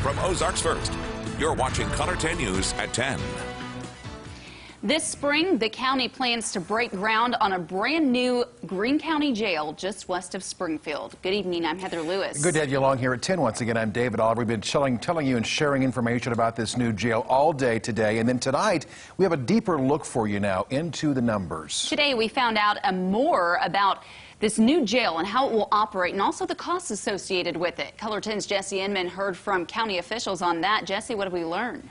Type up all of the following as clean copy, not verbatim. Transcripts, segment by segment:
From Ozarks First, you're watching KOLR 10 News at 10. This spring, the county plans to break ground on a brand new Greene County jail just west of Springfield. Good evening, I'm Heather Lewis. Good to have you along here at 10. Once again, I'm David Oliver. We've been telling you and sharing information about this new jail all day today. And then tonight, we have a deeper look for you now into the numbers. Today, we found out more about this new jail and how it will operate and also the costs associated with it. KOLR 10's Jesse Inman heard from county officials on that. Jesse, what have we learned?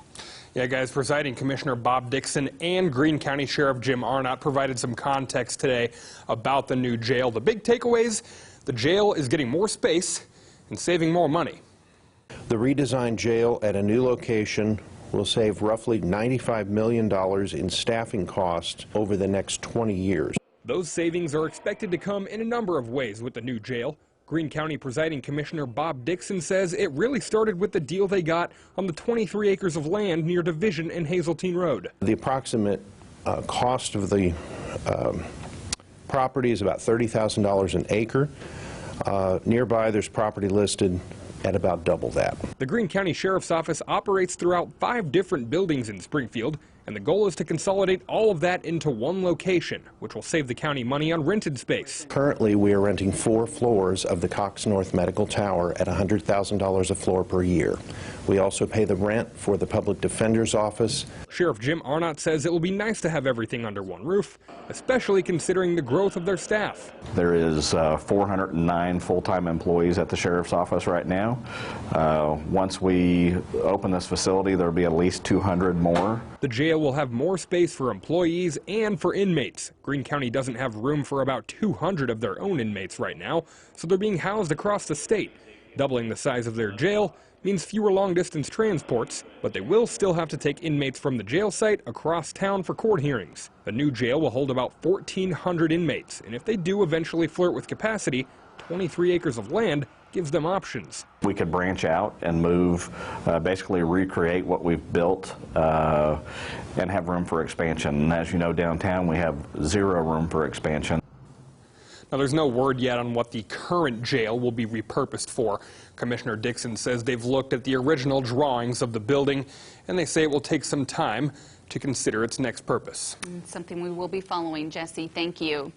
Yeah, guys, Presiding Commissioner Bob Dixon and Greene County Sheriff Jim Arnott provided some context today about the new jail. The big takeaways: the jail is getting more space and saving more money. The redesigned jail at a new location will save roughly $95 million in staffing costs over the next 20 years. Those savings are expected to come in a number of ways with the new jail. Greene County Presiding Commissioner Bob Dixon says it really started with the deal they got on the 23 acres of land near Division and Hazeltine Road. The approximate cost of the property is about $30,000 an acre. Nearby, there's property listed at about double that. The Greene County Sheriff's Office operates throughout 5 different buildings in Springfield, and the goal is to consolidate all of that into one location, which will save the county money on rented space. Currently, we are renting 4 floors of the Cox North Medical Tower at $100,000 a floor per year. We also pay the rent for the Public Defender's Office. Sheriff Jim Arnott says it will be nice to have everything under one roof, especially considering the growth of their staff. There is 409 full-time employees at the Sheriff's Office right now. Once we open this facility, there will be at least 200 more. The jail will have more space for employees and for inmates. Greene County doesn't have room for about 200 of their own inmates right now, so they're being housed across the state. Doubling the size of their jail means fewer long-distance transports, but they will still have to take inmates from the jail site across town for court hearings. The new jail will hold about 1,400 inmates, and if they do eventually flirt with capacity, 23 acres of land gives them options. We could branch out and move, basically recreate what we've built and have room for expansion. And as you know, downtown we have 0 room for expansion. Now, there's no word yet on what the current jail will be repurposed for. Commissioner Dixon says they've looked at the original drawings of the building, and they say it will take some time to consider its next purpose. Something we will be following. Jesse, thank you.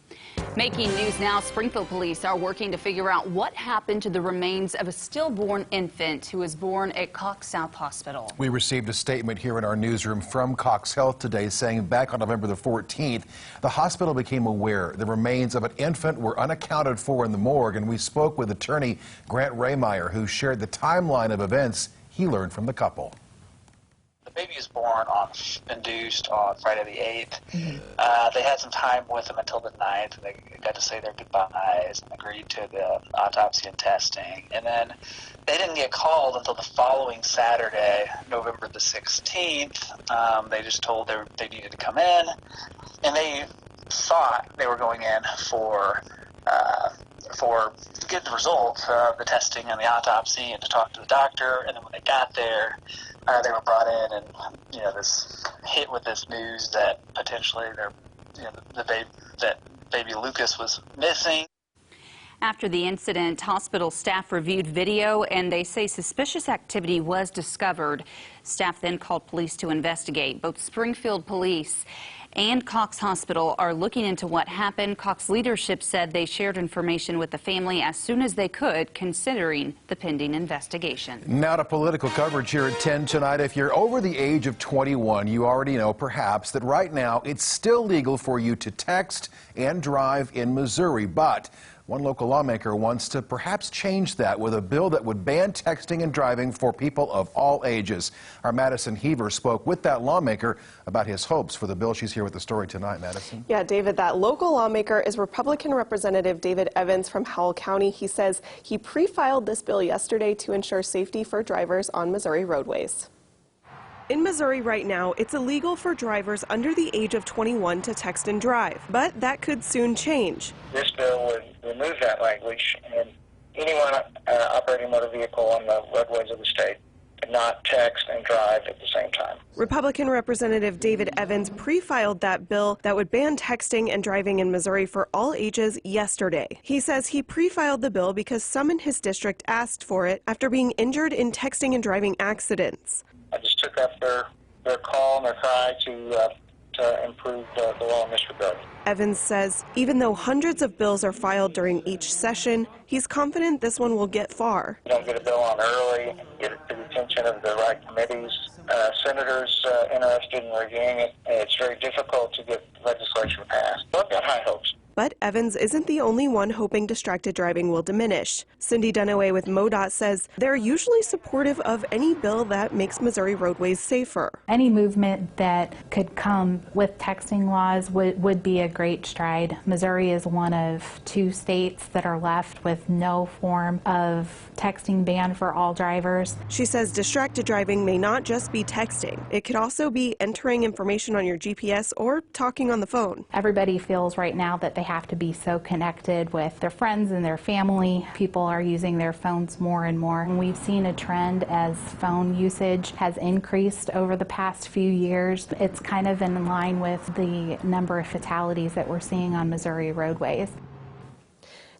Making news now, Springfield police are working to figure out what happened to the remains of a stillborn infant who was born at Cox South Hospital. We received a statement here in our newsroom from Cox Health today saying back on November the 14th, the hospital became aware the remains of an infant were unaccounted for in the morgue, and we spoke with attorney Grant Raymeyer, who shared the timeline of events he learned from the couple. The baby was born induced on Friday the 8th. They had some time with him until the 9th, and they got to say their goodbyes and agreed to the autopsy and testing. And then they didn't get called until the following Saturday, November the 16th. They just told they needed to come in, and they thought they were going in for to get the results of the testing and the autopsy and to talk to the doctor. And then when they got there, they were brought in, and this hit with this news that potentially that baby Lucas was missing. After the incident, hospital staff reviewed video, and they say suspicious activity was discovered. Staff then called police to investigate. Both Springfield Police and Cox Hospital are looking into what happened. Cox leadership said they shared information with the family as soon as they could, considering the pending investigation. Now to political coverage here at 10 tonight. If you're over the age of 21, you already know perhaps that right now it's still legal for you to text and drive in Missouri, but one local lawmaker wants to perhaps change that with a bill that would ban texting and driving for people of all ages. Our Madison Heaver spoke with that lawmaker about his hopes for the bill. She's here with the story tonight, Madison. Yeah, David, that local lawmaker is Republican Representative David Evans from Howell County. He says he pre-filed this bill yesterday to ensure safety for drivers on Missouri roadways. In Missouri right now, it's illegal for drivers under the age of 21 to text and drive, but that could soon change. This bill would remove that language, and anyone operating a motor vehicle on the roadways of the state could not text and drive at the same time. Republican Representative David Evans pre-filed that bill that would ban texting and driving in Missouri for all ages yesterday. He says he pre-filed the bill because some in his district asked for it after being injured in texting and driving accidents. I just took up their call and their cry to improve the law in this regard. Evans says even though hundreds of bills are filed during each session, he's confident this one will get far. You don't get a bill on early, get it to the attention of the right committees, senators interested in reviewing it, and it's very difficult to get legislation passed. But I've got high hopes. But Evans isn't the only one hoping distracted driving will diminish. Cindy Dunaway with MoDOT says they're usually supportive of any bill that makes Missouri roadways safer. Any movement that could come with texting laws would be a great stride. Missouri is one of 2 states that are left with no form of texting ban for all drivers. She says distracted driving may not just be texting. It could also be entering information on your GPS or talking on the phone. Everybody feels right now that they have to be so connected with their friends and their family. People are using their phones more and more. And we've seen a trend as phone usage has increased over the past few years. It's kind of in line with the number of fatalities that we're seeing on Missouri roadways.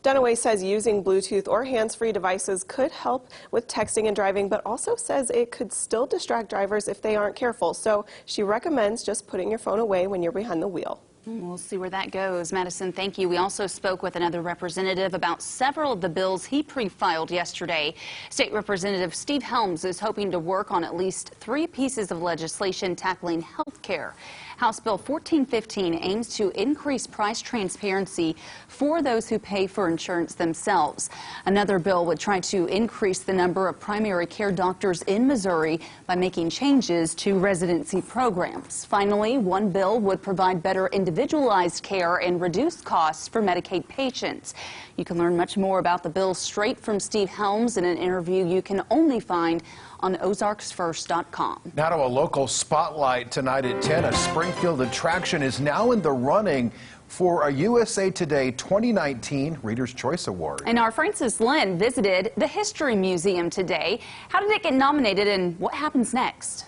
Dunaway says using Bluetooth or hands-free devices could help with texting and driving, but also says it could still distract drivers if they aren't careful. So she recommends just putting your phone away when you're behind the wheel. We'll see where that goes. Madison, thank you. We also spoke with another representative about several of the bills he pre-filed yesterday. State Representative Steve Helms is hoping to work on at least 3 pieces of legislation tackling health care. House Bill 1415 aims to increase price transparency for those who pay for insurance themselves. Another bill would try to increase the number of primary care doctors in Missouri by making changes to residency programs. Finally, one bill would provide better individualized care and reduce costs for Medicaid patients. You can learn much more about the bill straight from Steve Helms in an interview you can only find on ozarksfirst.com. Now to a local spotlight tonight at 10. A Springfield attraction is now in the running for a USA Today 2019 Reader's Choice Award. And our Francis Lynn visited the History Museum today. How did it get nominated and what happens next?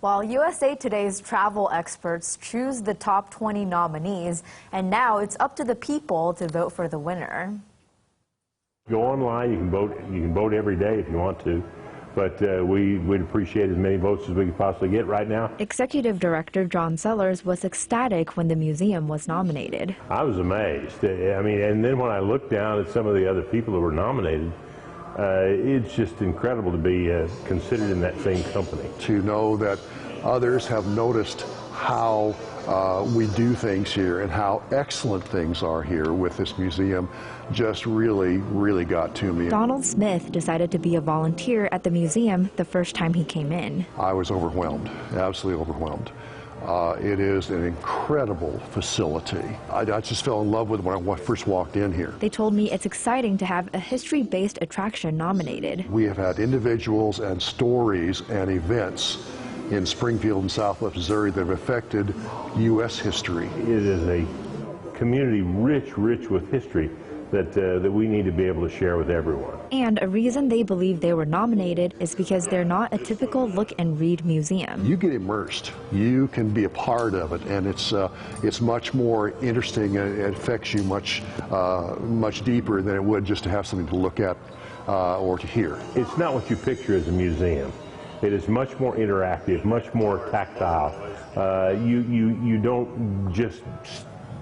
Well, USA Today's travel experts choose the top 20 nominees, and now it's up to the people to vote for the winner. Go online, you can vote every day if you want to. But we'd appreciate as many votes as we could possibly get right now. Executive Director John Sellers was ecstatic when the museum was nominated. I was amazed. I mean, and then when I looked down at some of the other people that were nominated, it's just incredible to be considered in that same company. To know that others have noticed how we do things here and how excellent things are here with this museum just really got to me. Donald Smith decided to be a volunteer at the museum the first time he came in. I was overwhelmed, absolutely overwhelmed. It is an incredible facility. I just fell in love with it when I first walked in here. They told me it's exciting to have a history-based attraction nominated. We have had individuals and stories and events in Springfield and Southwest Missouri that have affected U.S. history. It is a community rich with history that we need to be able to share with everyone. And a reason they believe they were nominated is because they're not a typical look and read museum. You get immersed. You can be a part of it, and it's much more interesting, and it affects you much deeper than it would just to have something to look at or to hear. It's not what you picture as a museum. It is much more interactive, much more tactile. You don't just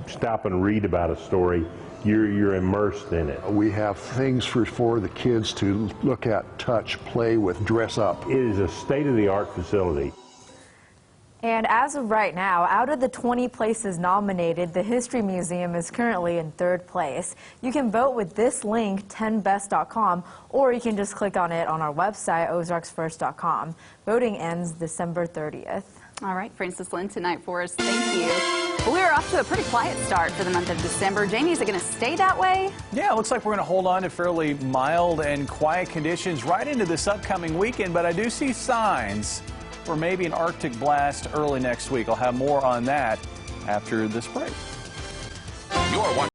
stop and read about a story. You're immersed in it. We have things for the kids to look at, touch, play with, dress up. It is a state-of-the-art facility. And as of right now, out of the 20 places nominated, the History Museum is currently in 3rd place. You can vote with this link, 10best.com, or you can just click on it on our website, ozarksfirst.com. Voting ends December 30th. All right, Francis Lynn tonight for us. Thank you. Well, we are off to a pretty quiet start for the month of December. Jamie, is it going to stay that way? Yeah, it looks like we're going to hold on to fairly mild and quiet conditions right into this upcoming weekend, but I do see signs for maybe an Arctic blast early next week. I'll have more on that after this break. You're watching